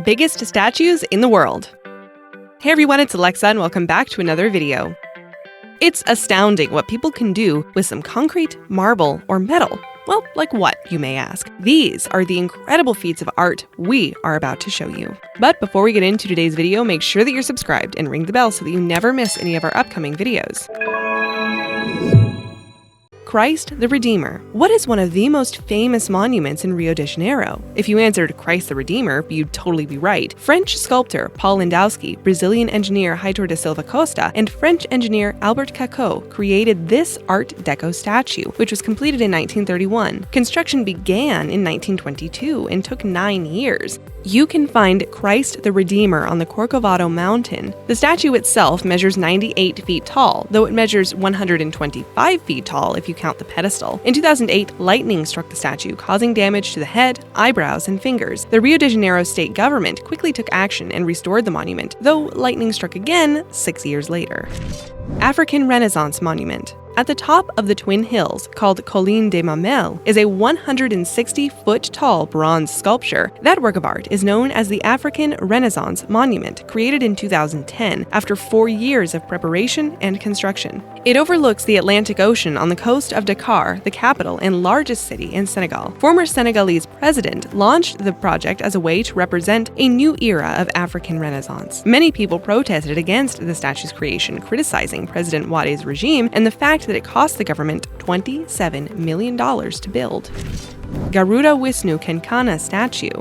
Biggest statues in the world. Hey everyone, it's Alexa and welcome back to another video. It's astounding what people can do with some concrete, marble, or metal. Well, like what, you may ask? These are the incredible feats of art we are about to show you. But before we get into today's video, make sure that you're subscribed and ring the bell so that you never miss any of our upcoming videos. Christ the Redeemer. What is one of the most famous monuments in Rio de Janeiro? If you answered Christ the Redeemer, you'd totally be right. French sculptor Paul Landowski, Brazilian engineer Heitor da Silva Costa, and French engineer Albert Cacot created this Art Deco statue, which was completed in 1931. Construction began in 1922 and took 9 years. You can find Christ the Redeemer on the Corcovado mountain. The statue itself measures 98 feet tall, though it measures 125 feet tall if you count the pedestal. In 2008, lightning struck the statue, causing damage to the head, eyebrows, and fingers. The Rio de Janeiro state government quickly took action and restored the monument, though lightning struck again 6 years later. African Renaissance Monument. At the top of the Twin Hills, called Colline des Mamelles, is a 160-foot-tall bronze sculpture. That work of art is known as the African Renaissance Monument, created in 2010 after 4 years of preparation and construction. It overlooks the Atlantic Ocean on the coast of Dakar, the capital and largest city in Senegal. Former Senegalese president launched the project as a way to represent a new era of African Renaissance. Many people protested against the statue's creation, criticizing President Wade's regime and the fact that it cost the government $27 million to build. Garuda Wisnu Kencana statue.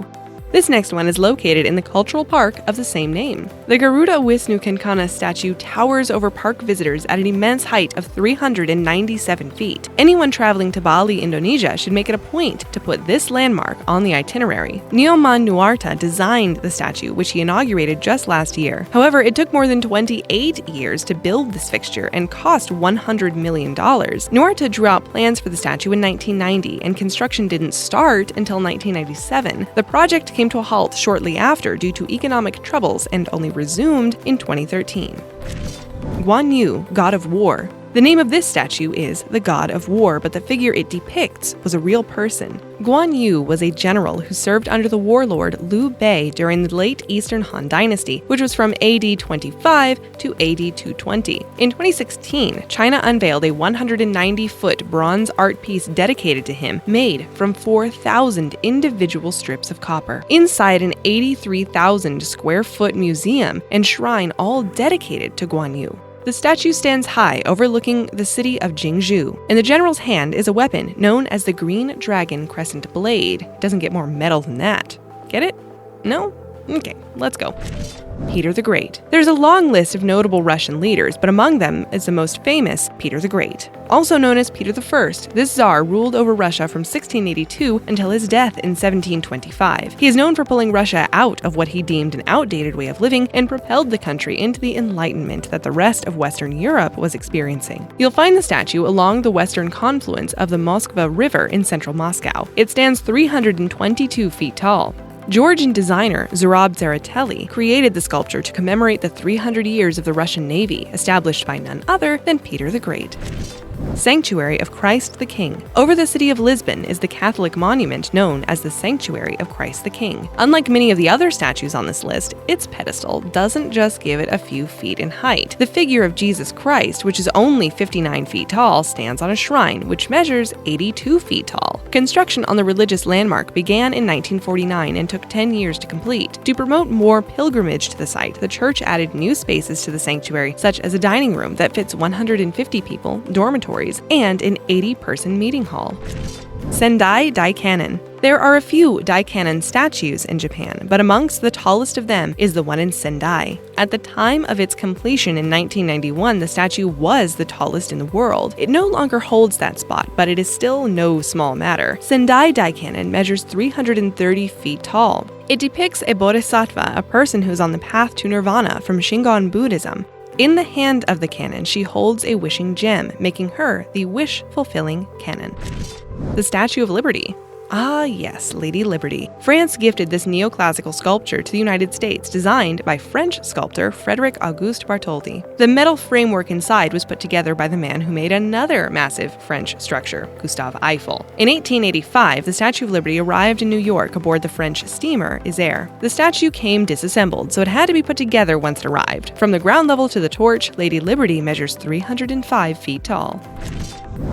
This next one is located in the cultural park of the same name. The Garuda Wisnu Kencana statue towers over park visitors at an immense height of 397 feet. Anyone traveling to Bali, Indonesia should make it a point to put this landmark on the itinerary. Nyoman Nuarta designed the statue, which he inaugurated just last year. However, it took more than 28 years to build this fixture and cost $100 million. Nuarta drew out plans for the statue in 1990, and construction didn't start until 1997. The project came to a halt shortly after due to economic troubles and only resumed in 2013. Guan Yu, God of War. The name of this statue is the God of War, but the figure it depicts was a real person. Guan Yu was a general who served under the warlord Liu Bei during the late Eastern Han Dynasty, which was from AD 25 to AD 220. In 2016, China unveiled a 190-foot bronze art piece dedicated to him, made from 4,000 individual strips of copper. Inside an 83,000-square-foot museum and shrine, all dedicated to Guan Yu. The statue stands high, overlooking the city of Jingzhou. In the general's hand is a weapon known as the Green Dragon Crescent Blade. Doesn't get more metal than that. Get it? No? Okay, let's go. Peter the Great. There's a long list of notable Russian leaders, but among them is the most famous, Peter the Great. Also known as Peter I, this Tsar ruled over Russia from 1682 until his death in 1725. He is known for pulling Russia out of what he deemed an outdated way of living and propelled the country into the Enlightenment that the rest of Western Europe was experiencing. You'll find the statue along the western confluence of the Moskva River in central Moscow. It stands 322 feet tall. Georgian designer Zurab Tsereteli created the sculpture to commemorate the 300 years of the Russian Navy, established by none other than Peter the Great. Sanctuary of Christ the King. Over the city of Lisbon is the Catholic monument known as the Sanctuary of Christ the King. Unlike many of the other statues on this list, its pedestal doesn't just give it a few feet in height. The figure of Jesus Christ, which is only 59 feet tall, stands on a shrine, which measures 82 feet tall. Construction on the religious landmark began in 1949 and took 10 years to complete. To promote more pilgrimage to the site, the church added new spaces to the sanctuary, such as a dining room that fits 150 people, dormitories, and an 80-person meeting hall. Sendai Daikannon. There are a few Daikannon statues in Japan, but amongst the tallest of them is the one in Sendai. At the time of its completion in 1991, the statue was the tallest in the world. It no longer holds that spot, but it is still no small matter. Sendai Daikannon measures 330 feet tall. It depicts a bodhisattva, a person who's on the path to nirvana from Shingon Buddhism. In the hand of the cannon, she holds a wishing gem, making her the wish-fulfilling cannon. The Statue of Liberty. Ah yes, Lady Liberty. France gifted this neoclassical sculpture to the United States, designed by French sculptor Frédéric Auguste Bartholdi. The metal framework inside was put together by the man who made another massive French structure, Gustave Eiffel. In 1885, the Statue of Liberty arrived in New York aboard the French steamer Isère. The statue came disassembled, so it had to be put together once it arrived. From the ground level to the torch, Lady Liberty measures 305 feet tall.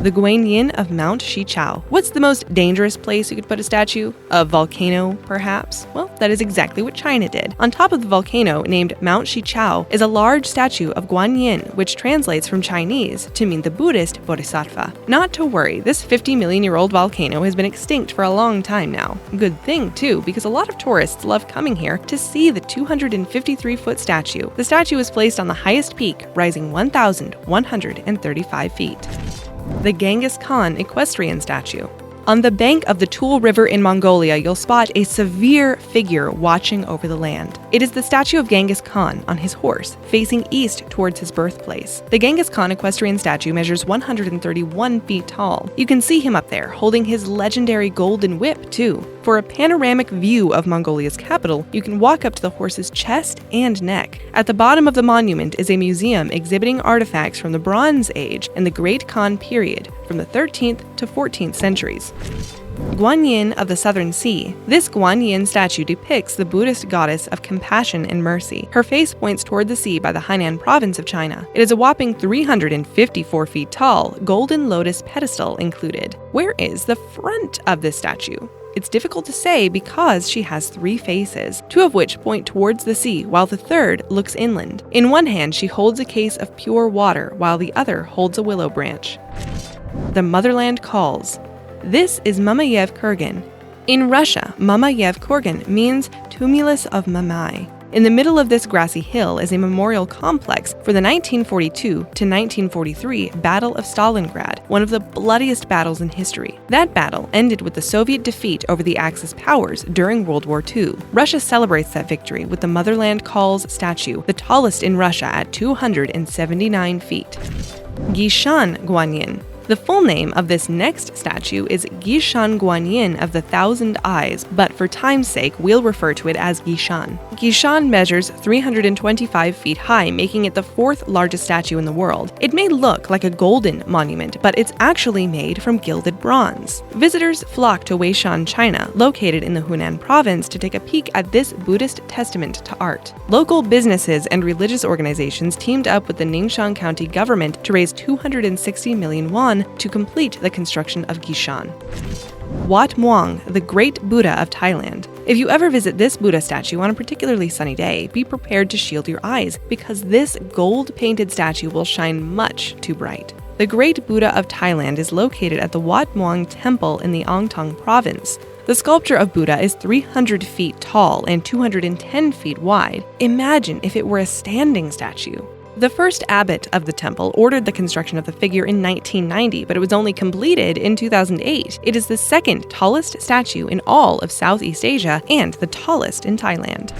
The Guanyin of Mount Xiqiao. What's the most dangerous place you could put a statue? A volcano, perhaps? Well, that is exactly what China did. On top of the volcano, named Mount Xiqiao, is a large statue of Guan Yin, which translates from Chinese to mean the Buddhist bodhisattva. Not to worry, this 50-million-year-old volcano has been extinct for a long time now. Good thing, too, because a lot of tourists love coming here to see the 253-foot statue. The statue is placed on the highest peak, rising 1,135 feet. The Genghis Khan equestrian statue. On the bank of the Tool River in Mongolia, you'll spot a severe figure watching over the land. It is the statue of Genghis Khan on his horse, facing east towards his birthplace. The Genghis Khan equestrian statue measures 131 feet tall. You can see him up there, holding his legendary golden whip, too. For a panoramic view of Mongolia's capital, you can walk up to the horse's chest and neck. At the bottom of the monument is a museum exhibiting artifacts from the Bronze Age and the Great Khan period, from the 13th to 14th centuries. Guanyin of the Southern Sea. This Guanyin statue depicts the Buddhist goddess of compassion and mercy. Her face points toward the sea by the Hainan province of China. It is a whopping 354 feet tall, golden lotus pedestal included. Where is the front of this statue? It's difficult to say because she has 3 faces, 2 of which point towards the sea while the third looks inland. In one hand, she holds a case of pure water while the other holds a willow branch. The Motherland Calls. This is Mamayev Kurgan. In Russia, Mamayev Kurgan means Tumulus of Mamai. In the middle of this grassy hill is a memorial complex for the 1942 to 1943 Battle of Stalingrad, one of the bloodiest battles in history. That battle ended with the Soviet defeat over the Axis powers during World War II. Russia celebrates that victory with the Motherland Calls statue, the tallest in Russia at 279 feet. Qianshou Guanyin. The full name of this next statue is Qianshou Guanyin of the Thousand Eyes, but for time's sake, we'll refer to it as Qianshou. Qianshou measures 325 feet high, making it the 4th largest statue in the world. It may look like a golden monument, but it's actually made from gilded bronze. Visitors flock to Weishan, China, located in the Hunan province, to take a peek at this Buddhist testament to art. Local businesses and religious organizations teamed up with the Ningxiang County government to raise 260 million won to complete the construction of Qianshou. Wat Muang, the Great Buddha of Thailand. If you ever visit this Buddha statue on a particularly sunny day, be prepared to shield your eyes, because this gold-painted statue will shine much too bright. The Great Buddha of Thailand is located at the Wat Muang Temple in the Angtong province. The sculpture of Buddha is 300 feet tall and 210 feet wide. Imagine if it were a standing statue. The first abbot of the temple ordered the construction of the figure in 1990, but it was only completed in 2008. It is the 2nd tallest statue in all of Southeast Asia and the tallest in Thailand.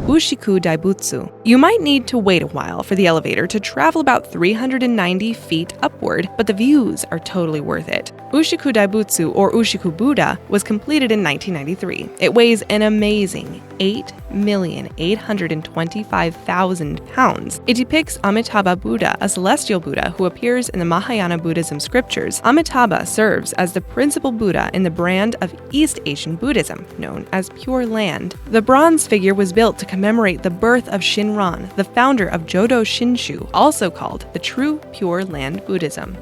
Ushiku Daibutsu. You might need to wait a while for the elevator to travel about 390 feet upward, but the views are totally worth it. Ushiku Daibutsu, or Ushiku Buddha, was completed in 1993. It weighs an amazing 8,825,000 pounds. It depicts Amitabha Buddha, a celestial Buddha who appears in the Mahayana Buddhism scriptures. Amitabha serves as the principal Buddha in the brand of East Asian Buddhism, known as Pure Land. The bronze figure was built to commemorate the birth of Shinran, the founder of Jodo Shinshu, also called the True Pure Land Buddhism.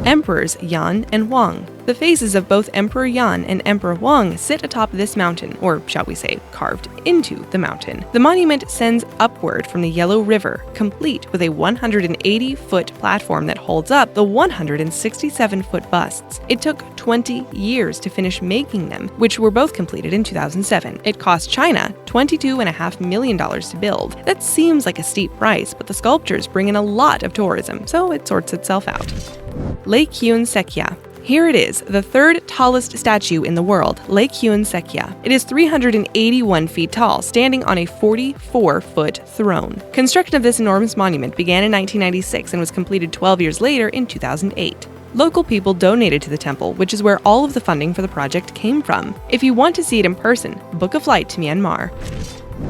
Emperors Yan and Huang. The faces of both Emperor Yan and Emperor Huang sit atop this mountain, or shall we say, carved into the mountain. The monument sends upward from the Yellow River, complete with a 180-foot platform that holds up the 167-foot busts. It took 20 years to finish making them, which were both completed in 2007. It cost China $22.5 million to build. That seems like a steep price, but the sculptures bring in a lot of tourism, so it sorts itself out. Laykyun Sekkya. Here it is, the 3rd tallest statue in the world, Laykyun Sekkya. It is 381 feet tall, standing on a 44-foot throne. Construction of this enormous monument began in 1996 and was completed 12 years later in 2008. Local people donated to the temple, which is where all of the funding for the project came from. If you want to see it in person, book a flight to Myanmar.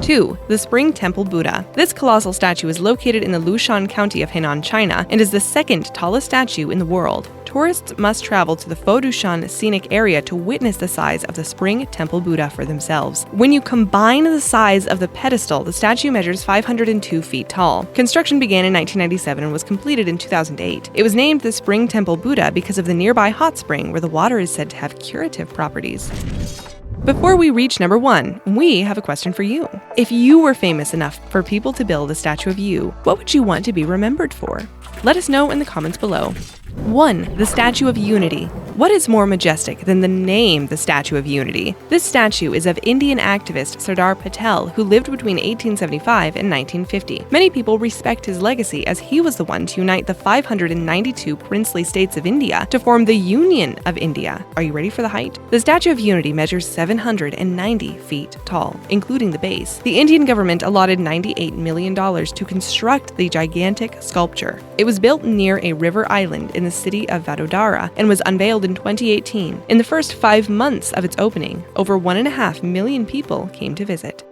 2. The Spring Temple Buddha. This colossal statue is located in the Lushan County of Henan, China, and is the second tallest statue in the world. Tourists must travel to the Fodushan scenic area to witness the size of the Spring Temple Buddha for themselves. When you combine the size of the pedestal, the statue measures 502 feet tall. Construction began in 1997 and was completed in 2008. It was named the Spring Temple Buddha because of the nearby hot spring where the water is said to have curative properties. Before we reach number 1, we have a question for you. If you were famous enough for people to build a statue of you, what would you want to be remembered for? Let us know in the comments below. 1. The Statue of Unity. What is more majestic than the name the Statue of Unity? This statue is of Indian activist Sardar Patel, who lived between 1875 and 1950. Many people respect his legacy as he was the one to unite the 592 princely states of India to form the Union of India. Are you ready for the height? The Statue of Unity measures 790 feet tall, including the base. The Indian government allotted $98 million to construct the gigantic sculpture. It was built near a river island in the city of Vadodara and was unveiled in 2018. In the first 5 months of its opening, over 1.5 million people came to visit.